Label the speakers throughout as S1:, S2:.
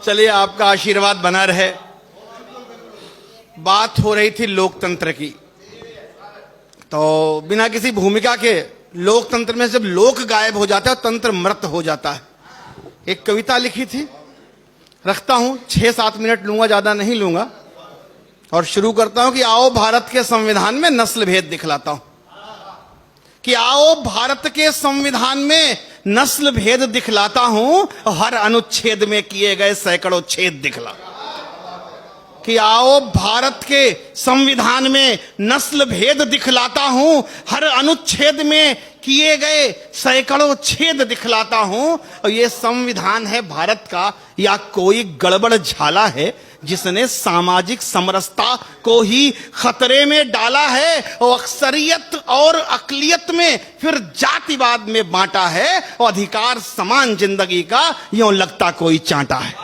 S1: चलिए, आपका आशीर्वाद बना रहे। बात हो रही थी लोकतंत्र की, तो बिना किसी भूमिका के लोकतंत्र में जब लोक गायब हो जाता है, तंत्र मृत हो जाता है। एक कविता लिखी थी, रखता हूं, 6-7 मिनट लूंगा, ज्यादा नहीं लूंगा, और शुरू करता हूं कि आओ भारत के संविधान में नस्ल भेद दिखलाता हूं। कि आओ भारत के संविधान में नस्ल भेद दिखलाता हूं, हर अनुच्छेद में किए गए सैकड़ों छेद दिखला। कि आओ भारत के संविधान में नस्ल भेद दिखलाता हूं, हर अनुच्छेद में किए गए सैकड़ों छेद दिखलाता हूं। और ये संविधान है भारत का या कोई गड़बड़ झाला है जिसने सामाजिक समरसता को ही खतरे में डाला है, और अक्सरियत और अकलियत में फिर जातिवाद में बांटा है, और अधिकार समान जिंदगी का यूं लगता कोई चांटा है।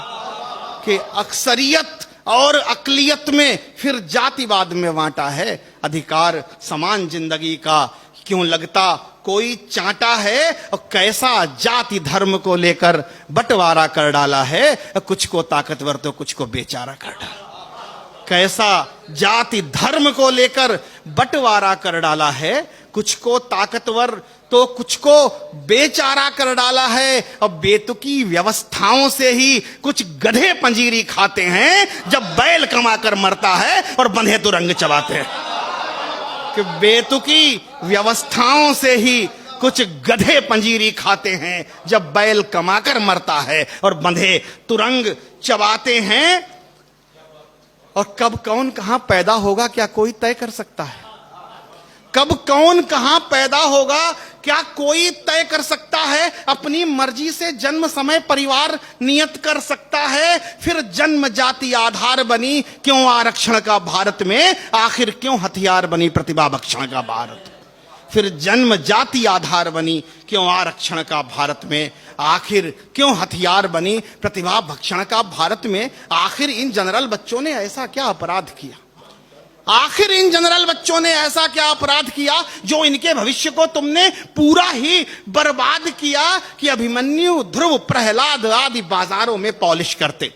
S1: कि अक्सरियत और अकलियत में फिर जातिवाद में बांटा है, अधिकार समान जिंदगी का क्यों लगता कोई चांटा है। और कैसा जाति धर्म को लेकर बंटवारा कर डाला है, कुछ को ताकतवर तो कुछ को बेचारा कर डाला। कैसा जाति धर्म को लेकर बंटवारा कर डाला है, कुछ को ताकतवर तो कुछ को बेचारा कर डाला है। और बेतुकी व्यवस्थाओं से ही कुछ गधे पंजीरी खाते हैं, जब बैल कमाकर मरता है और बंधे तो रंग चबाते हैं। कि बेतुकी व्यवस्थाओं से ही कुछ गधे पंजीरी खाते हैं, जब बैल कमाकर मरता है और बंधे तुरंग चबाते हैं। और कब कौन कहां पैदा होगा क्या कोई तय कर सकता है? कब कौन कहां पैदा होगा क्या कोई तय कर सकता है? अपनी मर्जी से जन्म समय परिवार नियत कर सकता है। फिर जन्म जाति आधार बनी क्यों आरक्षण का भारत में, आखिर क्यों हथियार बनी प्रतिभा भक्षण का भारत। फिर जन्म जाति आधार बनी क्यों आरक्षण का भारत में, आखिर क्यों हथियार बनी प्रतिभा भक्षण का भारत में। आखिर इन जनरल बच्चों ने ऐसा क्या अपराध किया? आखिर इन जनरल बच्चों ने ऐसा क्या अपराध किया जो इनके भविष्य को तुमने पूरा ही बर्बाद किया? कि अभिमन्यु ध्रुव प्रहलाद आदि बाजारों में पॉलिश करते,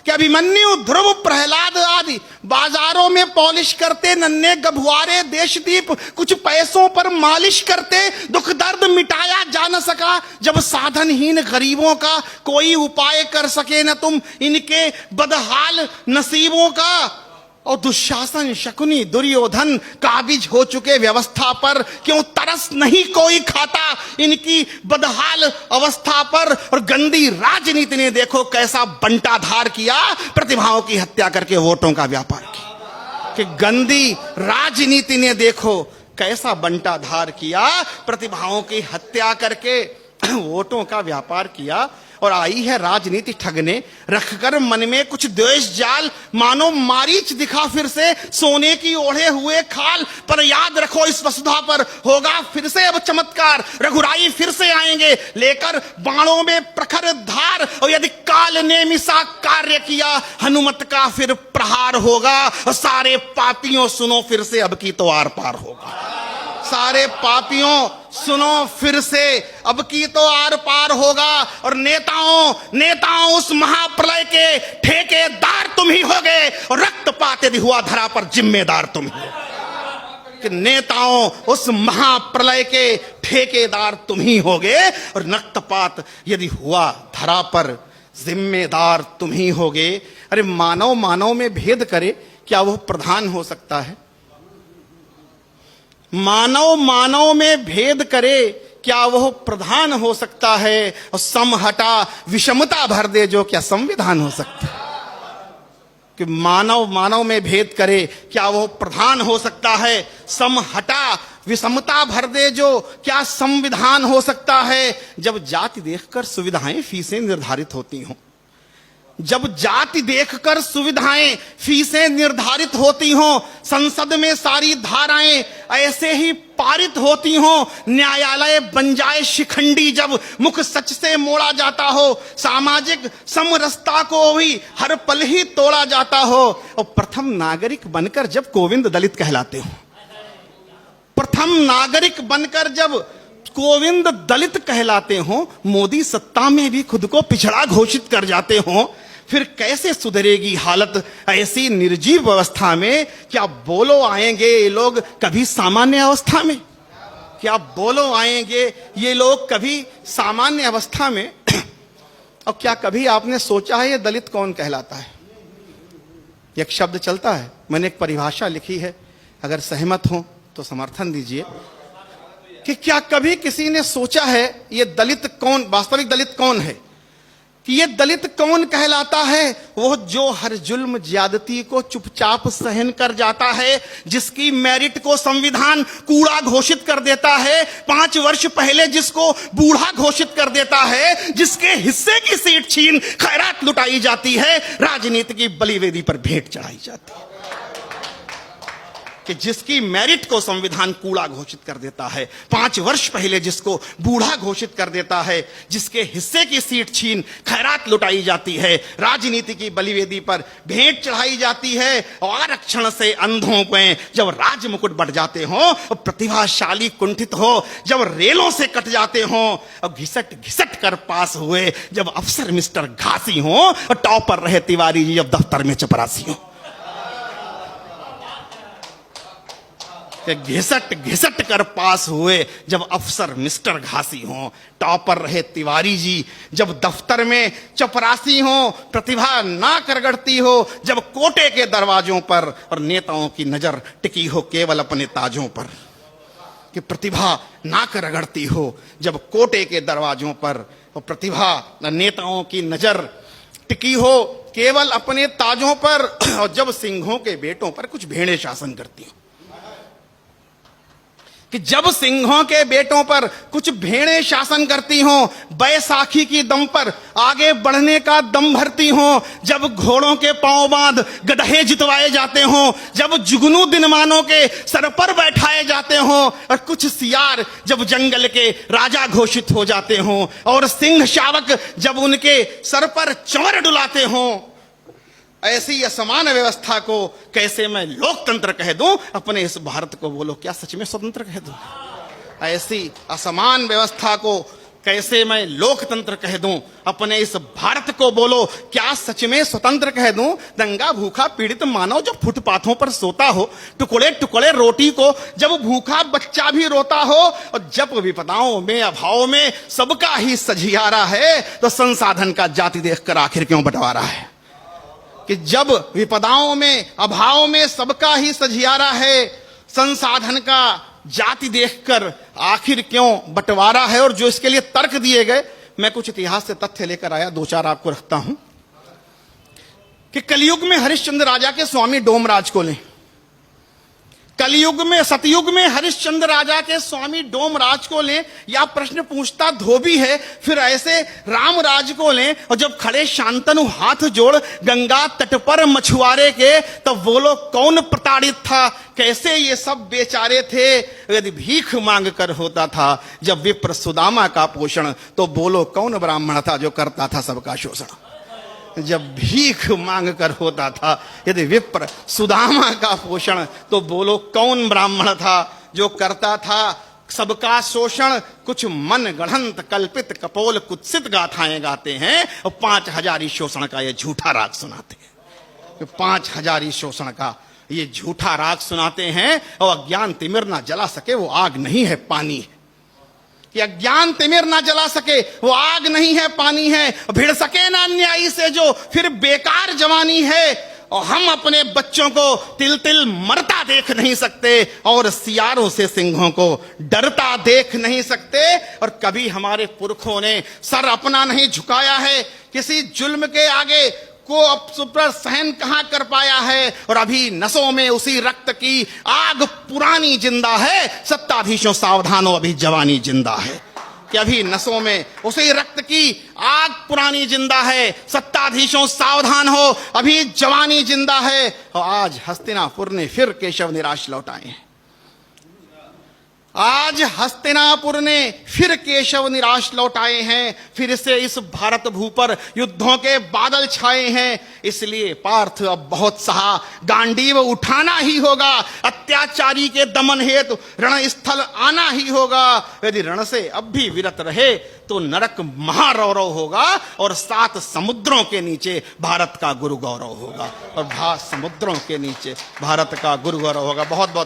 S1: कि अभिमन्यु ध्रुव प्रहलाद आदि बाजारों में पॉलिश करते, नन्हे गभुआरे देशदीप कुछ पैसों पर मालिश करते। दुख दर्द मिटाया जा न सका जब साधनहीन गरीबों का कोई उपाय कर सके न तुम इनके बदहाल नसीबों का। और दुशासन शकुनी दुर्योधन काबिज हो चुके व्यवस्था पर क्यों तरस नहीं कोई खाता इनकी बदहाल अवस्था पर। और गंदी राजनीति ने देखो कैसा बंटाधार किया, प्रतिभाओं की हत्या करके वोटों का व्यापार किया। कि गंदी राजनीति ने देखो कैसा बंटाधार किया, प्रतिभाओं की हत्या करके वोटों का व्यापार किया। और आई है राजनीति ठगने, रखकर मन में कुछ द्वेष जाल, मानो मारीच दिखा फिर से सोने की ओढ़े हुए खाल। पर याद रखो इस वसुधा पर होगा फिर से अब चमत्कार, रघुराई फिर से आएंगे लेकर बाणों में प्रखर धार। और यदि काल ने मिसा कार्य किया, हनुमत का फिर प्रहार होगा। और सारे पापियों सुनो फिर से अब की तो आर पार होगा। सारे पापियों सुनो फिर से अब की तो आर पार होगा। और नेताओं उस महाप्रलय के ठेकेदार तुम ही होगे, और रक्तपात यदि हुआ धरा पर जिम्मेदार तुम ही हो। कि नेताओं उस महाप्रलय के ठेकेदार तुम ही होगे, और रक्तपात यदि हुआ धरा पर जिम्मेदार तुम ही होगे। अरे मानव में भेद करे क्या वह प्रधान हो सकता है? मानव में भेद करे क्या वह प्रधान हो सकता है? और सम हटा विषमता भर दे जो क्या संविधान हो सकता है? कि मानव में भेद करे क्या वह प्रधान हो सकता है? सम हटा विषमता भर दे जो क्या संविधान हो सकता है? जब जाति देखकर सुविधाएं फीसें निर्धारित होती हों, जब जाति देखकर सुविधाएं फीसें निर्धारित होती हों, संसद में सारी धाराएं ऐसे ही पारित होती हों, न्यायालय बन जाए शिखंडी जब मुख सच से मोड़ा जाता हो, सामाजिक समरसता को भी हर पल ही तोड़ा जाता हो। और प्रथम नागरिक बनकर जब कोविंद दलित कहलाते हो, प्रथम नागरिक बनकर जब कोविंद दलित कहलाते हो, मोदी सत्ता में भी खुद को पिछड़ा घोषित कर जाते हो, फिर कैसे सुधरेगी हालत ऐसी निर्जीव अवस्था में? क्या बोलो आएंगे ये लोग कभी सामान्य अवस्था में? क्या बोलो आएंगे ये लोग कभी सामान्य अवस्था में? और क्या कभी आपने सोचा है ये दलित कौन कहलाता है? एक शब्द चलता है, मैंने एक परिभाषा लिखी है, अगर सहमत हो तो समर्थन दीजिए, कि क्या कभी किसी ने सोचा है ये दलित कौन, वास्तविक दलित कौन है? कि ये दलित कौन कहलाता है? वो जो हर जुल्म ज्यादती को चुपचाप सहन कर जाता है, जिसकी मेरिट को संविधान कूड़ा घोषित कर देता है, 5 वर्ष पहले जिसको बूढ़ा घोषित कर देता है, जिसके हिस्से की सीट छीन खैरात लुटाई जाती है, राजनीति की बलिवेदी पर भेंट चढ़ाई जाती है, कि जिसकी मेरिट को संविधान कूड़ा घोषित कर देता है, 5 वर्ष पहले जिसको बूढ़ा घोषित कर देता है, जिसके हिस्से की सीट छीन खैरात लुटाई जाती है, राजनीति की बलिवेदी पर भेंट चढ़ाई जाती है, और आरक्षण से अंधों में जब राज मुकुट बढ़ जाते हो, प्रतिभाशाली कुंठित हो, जब रेलों से कट जाते हो, और घिसट घिसट कर पास हुए जब अफसर मिस्टर घासी हो, और टॉपर रहे तिवारी जी जब दफ्तर में चपरासी हो, घिसट घिसट कर पास हुए जब अफसर मिस्टर घासी हो, टॉपर रहे तिवारी जी जब दफ्तर में चपरासी हो, प्रतिभा ना करगड़ती हो जब कोटे के दरवाजों पर, और नेताओं की नजर टिकी हो केवल अपने ताजों पर, कि प्रतिभा नाक रगड़ती हो जब कोटे के दरवाजों पर, और प्रतिभा नेताओं की नजर टिकी हो केवल अपने ताजों पर, और जब सिंहों के बेटों पर कुछ भेड़ें शासन करती हो, कि जब सिंहों के बेटों पर कुछ भेड़ें शासन करती हों, बैसाखी की दम पर आगे बढ़ने का दम भरती हों, जब घोड़ों के पांव बांध गधे जितवाए जाते हों, जब जुगनू दिनमानों के सर पर बैठाए जाते हों, और कुछ सियार जब जंगल के राजा घोषित हो जाते हों, और सिंह शावक जब उनके सर पर चंवर डुलाते हों, ऐसी असमान व्यवस्था को कैसे मैं लोकतंत्र कह दूं? अपने इस भारत को बोलो क्या सच में स्वतंत्र कह दूं? ऐसी असमान व्यवस्था को कैसे मैं लोकतंत्र कह दूं? अपने इस भारत को बोलो क्या सच में स्वतंत्र कह दूं? दंगा भूखा पीड़ित मानव जब फुटपाथों पर सोता हो, टुकड़े टुकड़े रोटी को जब भूखा बच्चा भी रोता हो, और जब विपदाओं में अभाव में सबका ही सझियारा है, तो संसाधन का जाति देखकर आखिर क्यों बंटवारा है? कि जब विपदाओं में अभाव में सबका ही सझियारा है, संसाधन का जाति देखकर आखिर क्यों बंटवारा है? और जो इसके लिए तर्क दिए गए, मैं कुछ इतिहास से तथ्य लेकर आया, 2-4 आपको रखता हूं। कि कलयुग में हरिश्चंद्र राजा के स्वामी डोमराज को लें, कलयुग में सतयुग में हरिश्चंद्र राजा के स्वामी डोमराज को लें, या प्रश्न पूछता धोबी है, फिर ऐसे रामराज को लें, और जब खड़े शांतनु हाथ जोड़ गंगा तट पर मछुआरे के, तब बोलो कौन प्रताड़ित था? कैसे ये सब बेचारे थे? यदि भीख मांग कर होता था जब विप्र सुदामा का पोषण, तो बोलो कौन ब्राह्मण था जो करता था सबका शोषण? जब भीख मांग कर होता था यदि विप्र सुदामा का पोषण, तो बोलो कौन ब्राह्मण था जो करता था सबका शोषण? कुछ मन गढ़ंत कल्पित कपोल कुत्सित गाथाएं गाते हैं, और 5000 शोषण का ये झूठा राग सुनाते हैं। 5000 शोषण का ये झूठा राग सुनाते हैं, और अज्ञान तिमिर ना जला सके वो आग नहीं है पानी है। कि अज्ञान तिमिर ना जला सके वो आग नहीं है पानी है, भिड़ सके ना अन्यायी से जो फिर बेकार जवानी है, और हम अपने बच्चों को तिल तिल मरता देख नहीं सकते, और सियारों से सिंहों को डरता देख नहीं सकते। और कभी हमारे पुरखों ने सर अपना नहीं झुकाया है, किसी जुल्म के आगे को अब पर सहन कहां कर पाया है, और अभी नसों में उसी रक्त की आग पुरानी जिंदा है, सत्ताधीशों सावधान हो अभी जवानी जिंदा है। कि अभी नसों में उसी रक्त की आग पुरानी जिंदा है, सत्ताधीशों सावधान हो अभी जवानी जिंदा है। और आज हस्तिनापुर ने फिर केशव निराश लौटाए हैं। आज हस्तिनापुर ने फिर केशव निराश लौट आए हैं, फिर से इस भारत भू पर युद्धों के बादल छाए हैं। इसलिए पार्थ अब बहुत सहा, गांडीव उठाना ही होगा, अत्याचारी के दमन हेतु रणस्थल आना ही होगा। यदि रण से अब भी विरत रहे तो नरक महारौरव होगा और 7 समुद्रों के नीचे भारत का गुरु गौरव होगा, और समुद्रों के नीचे भारत का गुरु गौरव होगा। बहुत बहुत